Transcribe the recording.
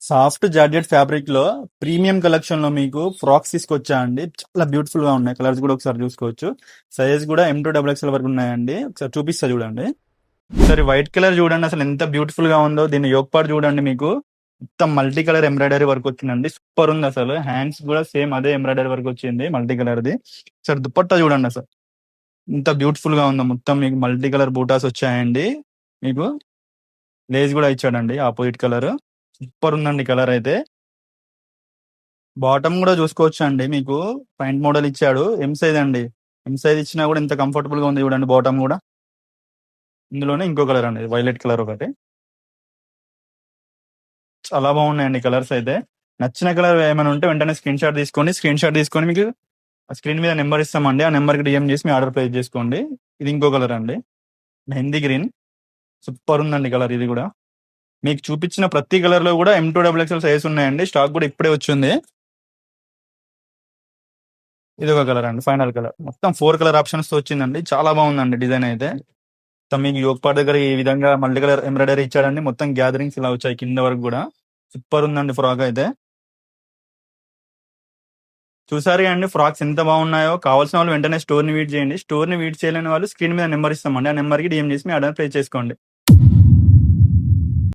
Soft georgette fabric లో premium collection లో మీకు ఫ్రాక్స్ తీసుకొచ్చా అండి. చాలా బ్యూటిఫుల్ గా ఉన్నాయి. కలర్స్ కూడా ఒకసారి చూసుకోవచ్చు. సైజ్ కూడా M2XXL వరకు ఉన్నాయండి. ఒకసారి చూపిస్తా చూడండి. ఒకసారి వైట్ కలర్ చూడండి, అసలు ఎంత బ్యూటిఫుల్ గా ఉందో. దీని యోక్ పార్ట్ చూడండి, మీకు మొత్తం మల్టీ కలర్ ఎంబ్రాయిడరీ వర్క్ వచ్చిందండి. సూపర్ ఉంది అసలు. హ్యాండ్స్ కూడా సేమ్ అదే ఎంబ్రాయిడరీ వర్క్ వచ్చింది మల్టీ కలర్ ది. ఒకసారి దుపట్టా చూడండి, అసలు ఎంత బ్యూటిఫుల్ గా ఉందో. మొత్తం మీకు మల్టీ కలర్ బూటాస్ వచ్చాయండి. మీకు లేస్ కూడా ఇచ్చాడండి ఆపోజిట్ కలర్. సూపర్ ఉందండి కలర్ అయితే. బాటమ్ కూడా చూసుకోవచ్చు అండి. మీకు పాయింట్ మోడల్ ఇచ్చాడు. ఎం సైజ్ అండి. ఎం సైజ్ ఇచ్చినా కూడా ఇంత కంఫర్టబుల్ గా ఉంది చూడండి. బాటమ్ కూడా ఇందులోనే ఇంకో కలర్ అండి, వైలెట్ కలర్ ఒకటి. చాలా బాగున్నాయండి కలర్స్ అయితే. నచ్చిన కలర్ ఏమైనా ఉంటే వెంటనే స్క్రీన్ షాట్ తీసుకొని మీకు స్క్రీన్ మీద నెంబర్ ఇస్తామండి. ఆ నెంబర్కి డిఎం చేసి మీ ఆర్డర్ ప్లేస్ చేసుకోండి. ఇది ఇంకో కలర్ అండి, మెహందీ గ్రీన్. సూపర్ ఉందండి కలర్ ఇది కూడా. మీకు చూపించిన ప్రతి కలర్ లో కూడా M2XXL సైజ్ ఉన్నాయండి. స్టాక్ కూడా ఇప్పుడే వచ్చింది. ఇది ఒక కలర్ అండి, ఫైనల్ కలర్. మొత్తం 4 కలర్ ఆప్షన్స్ తో వచ్చిందండి. చాలా బాగుందండి డిజైన్ అయితే. మొత్తం మీకు యోగ్ పార్ట్ దగ్గర ఈ విధంగా మల్టీ కలర్ ఎంబ్రాయిడరీ ఇచ్చాడండి. మొత్తం గ్యాదరింగ్స్ ఇలా వచ్చాయి కింద వరకు కూడా. సూపర్ ఉందండి ఫ్రాక్ అయితే. చూసారు అండి ఫ్రాక్స్ ఎంత బాగున్నాయో. కావాల్సిన వాళ్ళు వెంటనే స్టోర్ ని విజిట్ చేయండి. స్టోర్ ని విజిట్ చేయలేని వాళ్ళు స్క్రీన్ మీద నెంబర్ ఇస్తామండి. ఆ నెంబర్ కి డిఎం చేసి మీ ఆర్డర్ ప్లేస్ చేసుకోండి.